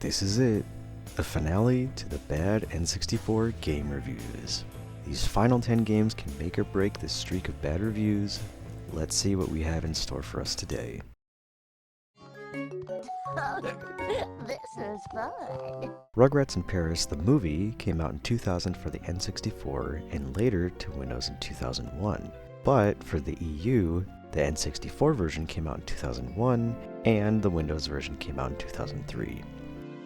This is it, the finale to the bad N64 game reviews. These final 10 games can make or break this streak of bad reviews. Let's see what we have in store for us today. This is fun. Rugrats in Paris, the movie, came out in 2000 for the N64 and later to Windows in 2001. But for the EU, the N64 version came out in 2001 and the Windows version came out in 2003.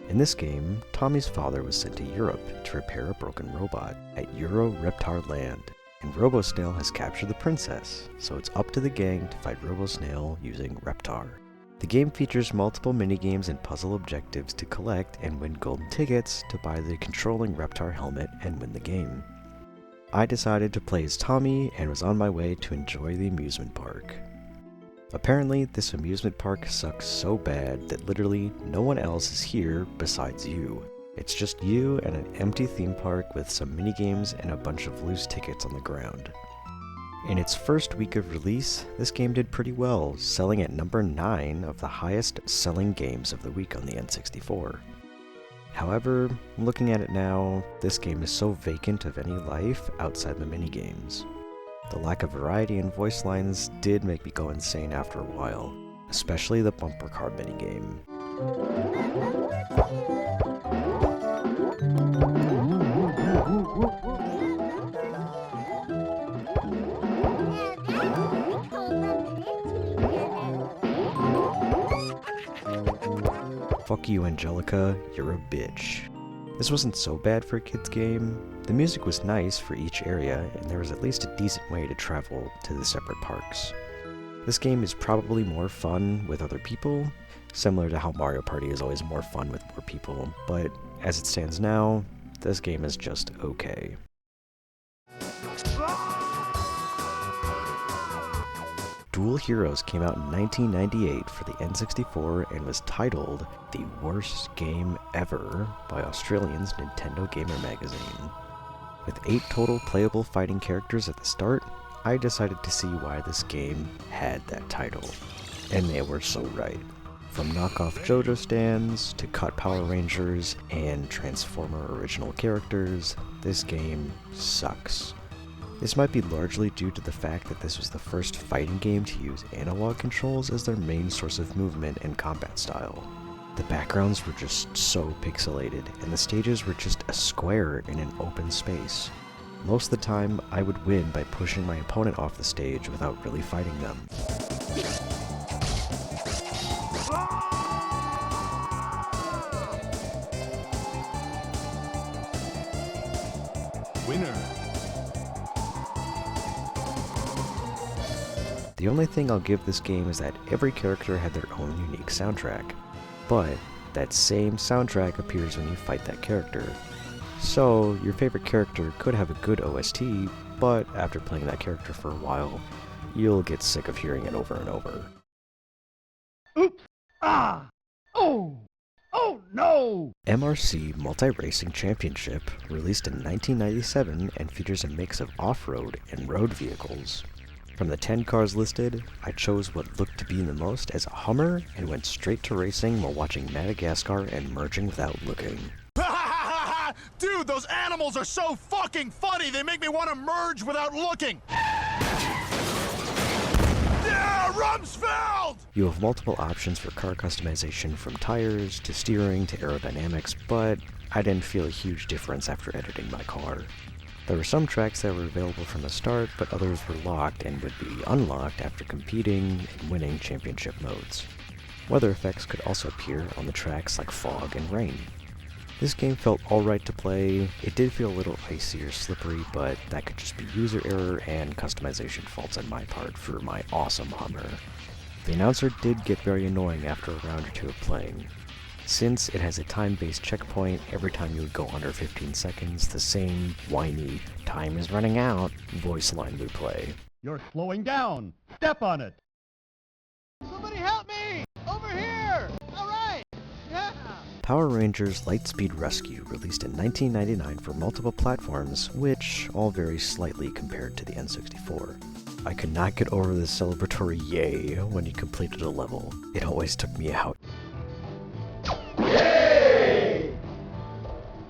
In this game, Tommy's father was sent to Europe to repair a broken robot at Euro Reptar Land, and RoboSnail has captured the princess, so it's up to the gang to fight RoboSnail using Reptar. The game features multiple minigames and puzzle objectives to collect and win golden tickets to buy the controlling Reptar helmet and win the game. I decided to play as Tommy and was on my way to enjoy the amusement park. Apparently, this amusement park sucks so bad that literally no one else is here besides you. It's just you and an empty theme park with some minigames and a bunch of loose tickets on the ground. In its first week of release, this game did pretty well, selling at number 9 of the highest selling games of the week on the N64. However, looking at it now, this game is so vacant of any life outside the minigames. The lack of variety in voice lines did make me go insane after a while, especially the bumper car minigame. Fuck you, Angelica, you're a bitch. This wasn't so bad for a kid's game. The music was nice for each area, and there was at least a decent way to travel to the separate parks. This game is probably more fun with other people, similar to how Mario Party is always more fun with more people, but as it stands now, this game is just okay. Dual Heroes came out in 1998 for the N64 and was titled The Worst Game Ever by Australian's Nintendo Gamer magazine. With 8 total playable fighting characters at the start, I decided to see why this game had that title. And they were so right. From knockoff JoJo stands to cut Power Rangers and Transformer original characters, this game sucks. This might be largely due to the fact that this was the first fighting game to use analog controls as their main source of movement and combat style. The backgrounds were just so pixelated, and the stages were just a square in an open space. Most of the time, I would win by pushing my opponent off the stage without really fighting them. Winner. The only thing I'll give this game is that every character had their own unique soundtrack, but that same soundtrack appears when you fight that character. So, your favorite character could have a good OST, but after playing that character for a while, you'll get sick of hearing it over and over. Oops! Ah! Oh! Oh no! MRC Multi-Racing Championship, released in 1997 and features a mix of off-road and road vehicles. From the 10 cars listed, I chose what looked to be the most as a Hummer and went straight to racing while watching Madagascar and merging without looking. Dude, those animals are so fucking funny, they make me want to merge without looking! Yeah, Rumsfeld! You have multiple options for car customization, from tires to steering to aerodynamics, but I didn't feel a huge difference after editing my car. There were some tracks that were available from the start, but others were locked and would be unlocked after competing and winning championship modes. Weather effects could also appear on the tracks like fog and rain. This game felt alright to play. It did feel a little icy or slippery, but that could just be user error and customization faults on my part for my awesome Hummer. The announcer did get very annoying after a round or two of playing. Since it has a time-based checkpoint, every time you would go under 15 seconds, the same whiny, "time is running out" voice line would play. You're slowing down! Step on it! Somebody help me! Over here! Alright! Yeah! Power Rangers Lightspeed Rescue, released in 1999 for multiple platforms, which all vary slightly compared to the N64. I could not get over the celebratory yay when you completed a level. It always took me out. Yay!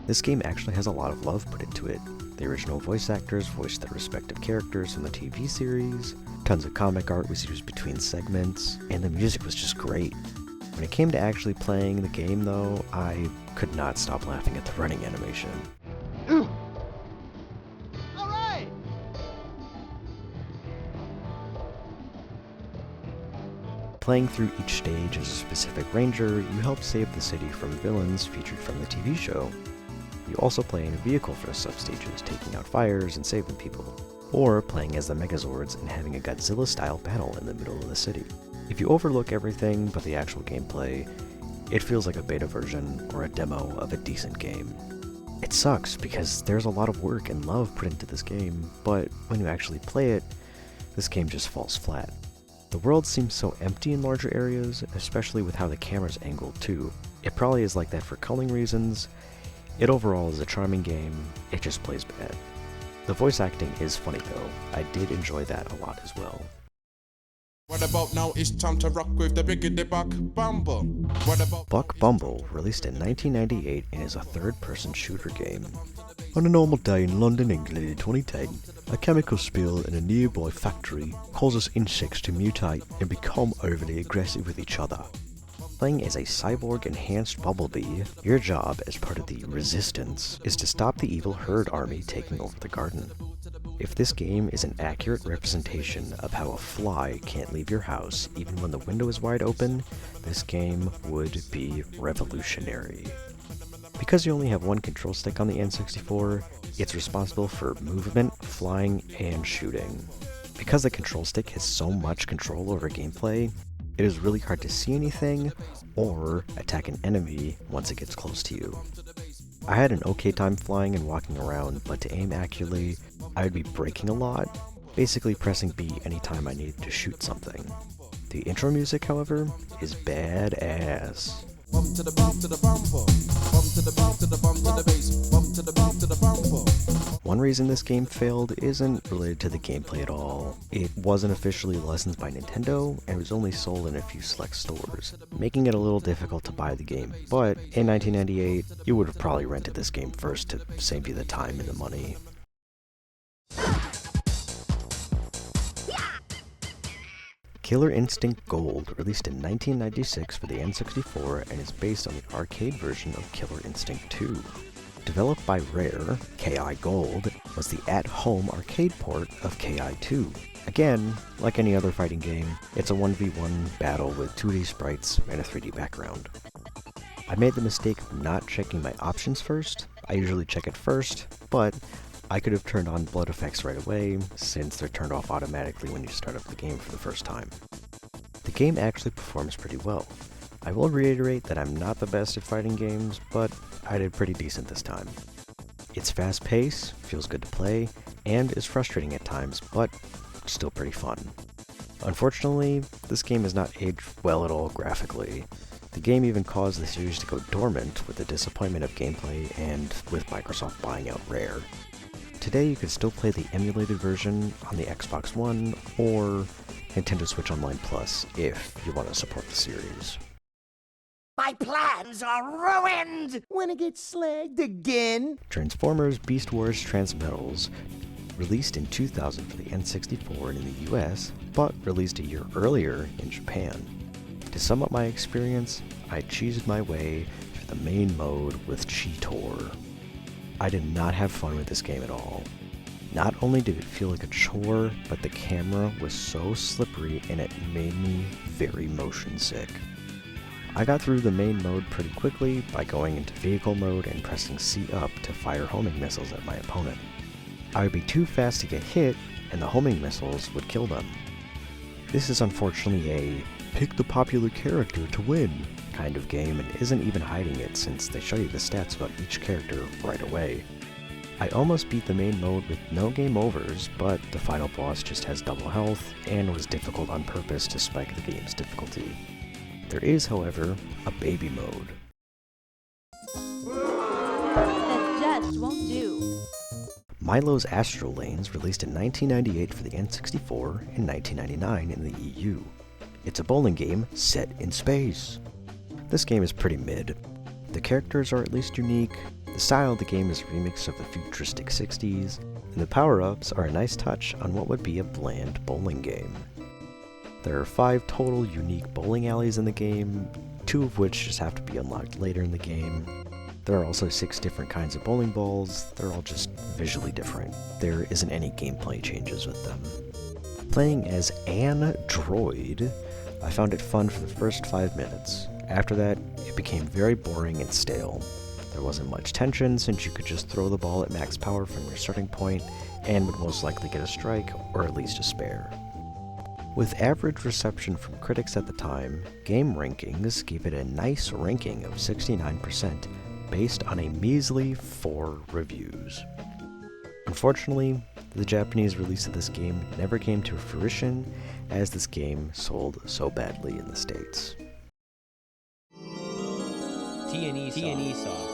This game actually has a lot of love put into it. The original voice actors voiced their respective characters from the TV series, tons of comic art was used between segments, and the music was just great. When it came to actually playing the game though, I could not stop laughing at the running animation. All right. Playing through each stage as a specific ranger, you help save the city from villains featured from the TV show. You also play in a vehicle for sub-stages, taking out fires and saving people, or playing as the Megazords and having a Godzilla-style battle in the middle of the city. If you overlook everything but the actual gameplay, it feels like a beta version or a demo of a decent game. It sucks because there's a lot of work and love put into this game, but when you actually play it, this game just falls flat. The world seems so empty in larger areas, especially with how the camera's angled too. It probably is like that for culling reasons. It overall is a charming game, it just plays bad. The voice acting is funny though, I did enjoy that a lot as well. What about now? It's time to rock with the biggity buck Bumble. What about Buck Bumble, released in 1998 and is a third-person shooter game. On a normal day in London, England in 2010, a chemical spill in a nearby factory causes insects to mutate and become overly aggressive with each other. Playing as a cyborg-enhanced Bumblebee, your job as part of the Resistance is to stop the evil herd army taking over the garden. If this game is an accurate representation of how a fly can't leave your house even when the window is wide open, this game would be revolutionary. Because you only have one control stick on the N64, it's responsible for movement, flying, and shooting. Because the control stick has so much control over gameplay, it is really hard to see anything or attack an enemy once it gets close to you. I had an okay time flying and walking around, but to aim accurately, I would be braking a lot, basically pressing B anytime I needed to shoot something. The intro music, however, is badass. bump to the bump to the bumper, bump to the bump to the bump to the bass, bump to the bump to the bumper. One reason this game failed isn't related to the gameplay at all. It wasn't officially licensed by Nintendo and was only sold in a few select stores, making it a little difficult to buy the game. But in 1998, you would have probably rented this game first to save you the time and the money. Killer Instinct Gold, released in 1996 for the N64 and is based on the arcade version of Killer Instinct 2. Developed by Rare, KI Gold was the at-home arcade port of KI2. Again, like any other fighting game, it's a 1v1 battle with 2D sprites and a 3D background. I made the mistake of not checking my options first. I usually check it first, but I could have turned on blood effects right away, since they're turned off automatically when you start up the game for the first time. The game actually performs pretty well. I will reiterate that I'm not the best at fighting games, but I did pretty decent this time. It's fast-paced, feels good to play, and is frustrating at times, but still pretty fun. Unfortunately, this game has not aged well at all graphically. The game even caused the series to go dormant with the disappointment of gameplay and with Microsoft buying out Rare. Today you can still play the emulated version on the Xbox One or Nintendo Switch Online Plus if you want to support the series. My plans are ruined! Wanna get slagged again? Transformers Beast Wars Transmetals, released in 2000 for the N64 and in the US, but released a year earlier in Japan. To sum up my experience, I cheesed my way through the main mode with Cheetor. I did not have fun with this game at all. Not only did it feel like a chore, but the camera was so slippery and it made me very motion sick. I got through the main mode pretty quickly by going into vehicle mode and pressing C up to fire homing missiles at my opponent. I would be too fast to get hit, and the homing missiles would kill them. This is unfortunately a pick the popular character to win kind of game and isn't even hiding it since they show you the stats about each character right away. I almost beat the main mode with no game overs, but the final boss just has double health and was difficult on purpose to spike the game's difficulty. There is, however, a baby mode. That just won't do. Milo's Astro Lanes, released in 1998 for the N64 and 1999 in the EU. It's a bowling game set in space. This game is pretty mid. The characters are at least unique, The style of the game is a remix of the futuristic 60s, and the power-ups are a nice touch on what would be a bland bowling game. There are 5 total unique bowling alleys in the game, 2 of which just have to be unlocked later in the game. There are also 6 different kinds of bowling balls, they're all just visually different. There isn't any gameplay changes with them. Playing as an droid, I found it fun for the first 5 minutes. After that, it became very boring and stale. There wasn't much tension since you could just throw the ball at max power from your starting point and would most likely get a strike or at least a spare. With average reception from critics at the time, Game Rankings gave it a nice ranking of 69% based on a measly 4 reviews. Unfortunately, the Japanese release of this game never came to fruition as this game sold so badly in the States. T&E Soft.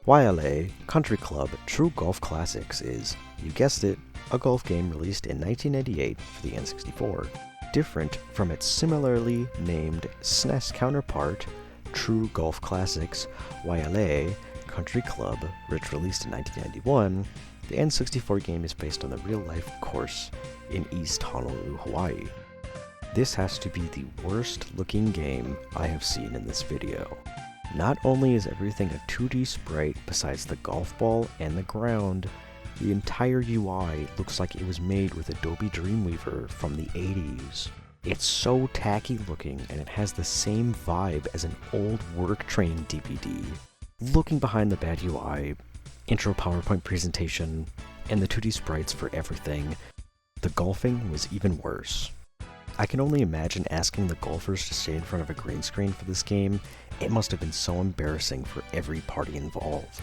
Waialae Country Club True Golf Classics is, you guessed it, a golf game released in 1998 for the N64, different from its similarly named SNES counterpart, True Golf Classics Waialae Country Club, which released in 1991. The N64 game is based on the real-life course in East Honolulu, Hawaii. This has to be the worst-looking game I have seen in this video. Not only is everything a 2D sprite besides the golf ball and the ground, the entire UI looks like it was made with Adobe Dreamweaver from the 80s. It's so tacky looking and it has the same vibe as an old work train DVD. Looking behind the bad UI, intro PowerPoint presentation, and the 2D sprites for everything, the golfing was even worse. I can only imagine asking the golfers to stay in front of a green screen for this game. It must have been so embarrassing for every party involved.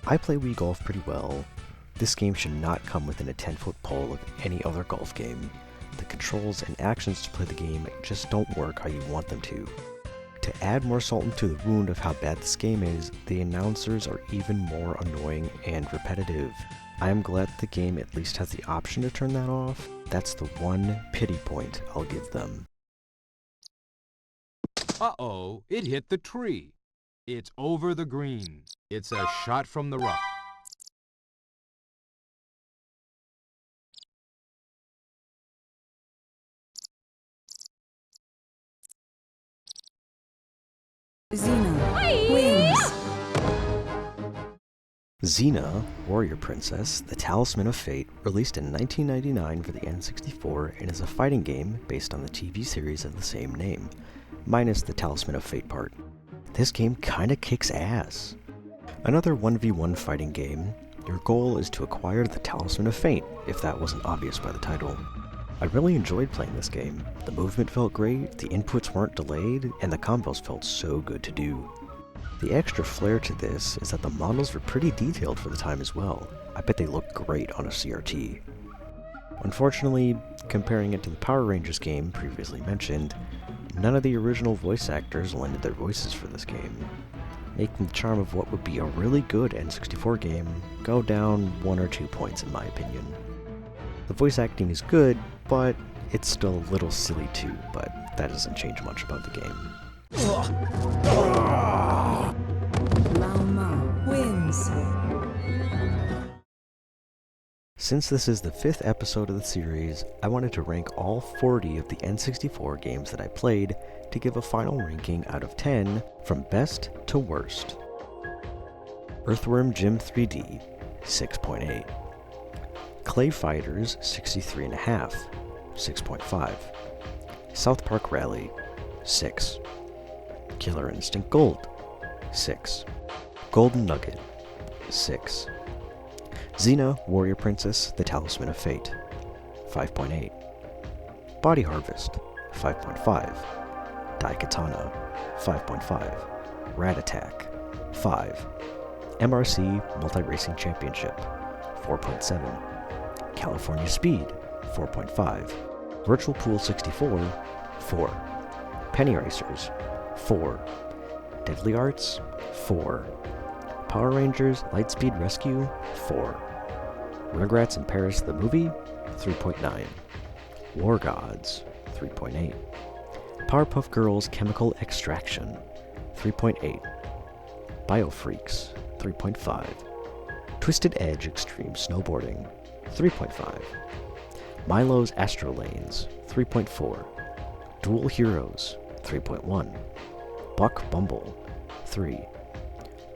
I play Wii Golf pretty well. This game should not come within a 10-foot pole of any other golf game. The controls and actions to play the game just don't work how you want them to. To add more salt into the wound of how bad this game is, the announcers are even more annoying and repetitive. I am glad the game at least has the option to turn that off. That's the one pity point I'll give them. Uh-oh, it hit the tree. It's over the green. It's a shot from the rough. Xena wins. Xena, Warrior Princess, The Talisman of Fate, released in 1999 for the N64 and is a fighting game based on the TV series of the same name, minus the Talisman of Fate part. This game kinda kicks ass. Another 1v1 fighting game, your goal is to acquire the Talisman of Fate, if that wasn't obvious by the title. I really enjoyed playing this game. The movement felt great, the inputs weren't delayed, and the combos felt so good to do. The extra flair to this is that the models were pretty detailed for the time as well. I bet they looked great on a CRT. Unfortunately, comparing it to the Power Rangers game previously mentioned, none of the original voice actors lended their voices for this game, making the charm of what would be a really good N64 game go down 1 or 2 points in my opinion. The voice acting is good, but it's still a little silly too, but that doesn't change much about the game. Mama wins. Since this is the 5th episode of the series, I wanted to rank all 40 of the N64 games that I played to give a final ranking out of 10 from best to worst. Earthworm Jim 3D, 6.8. Clay Fighters 63.5, 6.5. South Park Rally, 6. Killer Instinct Gold, 6. Golden Nugget, 6. Xena, Warrior Princess, The Talisman of Fate, 5.8. Body Harvest, 5.5. Daikatana, 5.5. Rat Attack, 5. MRC Multi-Racing Championship, 4.7. California Speed, 4.5. Virtual Pool 64, 4. Penny Racers, 4. Deadly Arts, 4. Power Rangers Lightspeed Rescue, 4. Rugrats in Paris the Movie, 3.9. War Gods, 3.8. Powerpuff Girls Chemical Extraction, 3.8. Biofreaks, 3.5. Twisted Edge Extreme Snowboarding, 3.5. Milo's Astro Lanes, 3.4. Dual Heroes, 3.1. Buck Bumble, 3.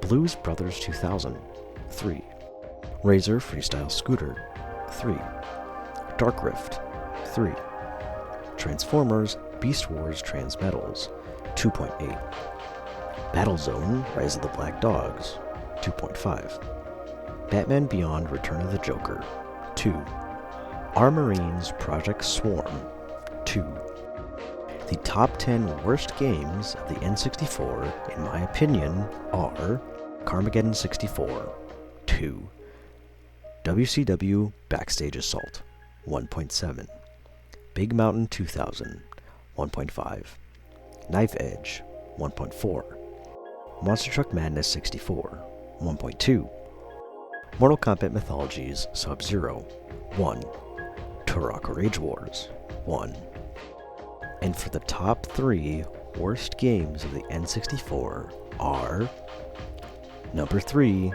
Blues Brothers 2000, 3. Razor Freestyle Scooter, 3. Dark Rift, 3. Transformers Beast Wars Transmetals, 2.8. Battlezone Rise of the Black Dogs, 2.5. Batman Beyond Return of the Joker, 2. Armorines Project Swarm, 2. The top 10 worst games of the N64, in my opinion, are Carmageddon 64, 2. WCW Backstage Assault, 1.7. Big Mountain 2000, 1.5. Knife Edge, 1.4. Monster Truck Madness 64, 1.2. Mortal Kombat Mythologies Sub-Zero, 1. Turok Rage Wars, 1. And for the top 3 worst games of the N64 are number 3,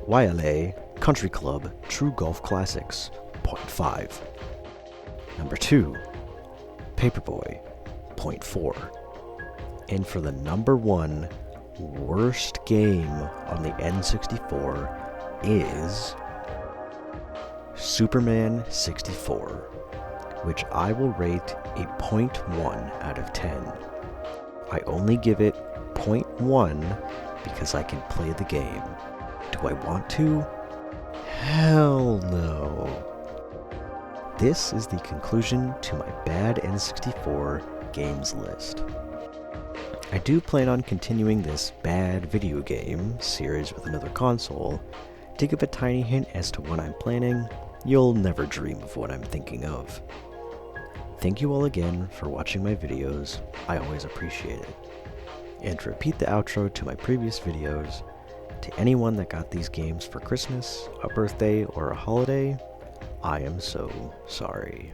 Waialae Country Club True Golf Classics, 0.5. Number 2, Paperboy, 0.4. And for the number 1 worst game on the N64 is Superman 64, which I will rate a 0.1 out of 10. I only give it 0.1 because I can play the game. Do I want to? Hell no. This is the conclusion to my bad N64 games list. I do plan on continuing this bad video game series with another console. To give a tiny hint as to what I'm planning, you'll never dream of what I'm thinking of. Thank you all again for watching my videos, I always appreciate it. And to repeat the outro to my previous videos, to anyone that got these games for Christmas, a birthday, or a holiday, I am so sorry.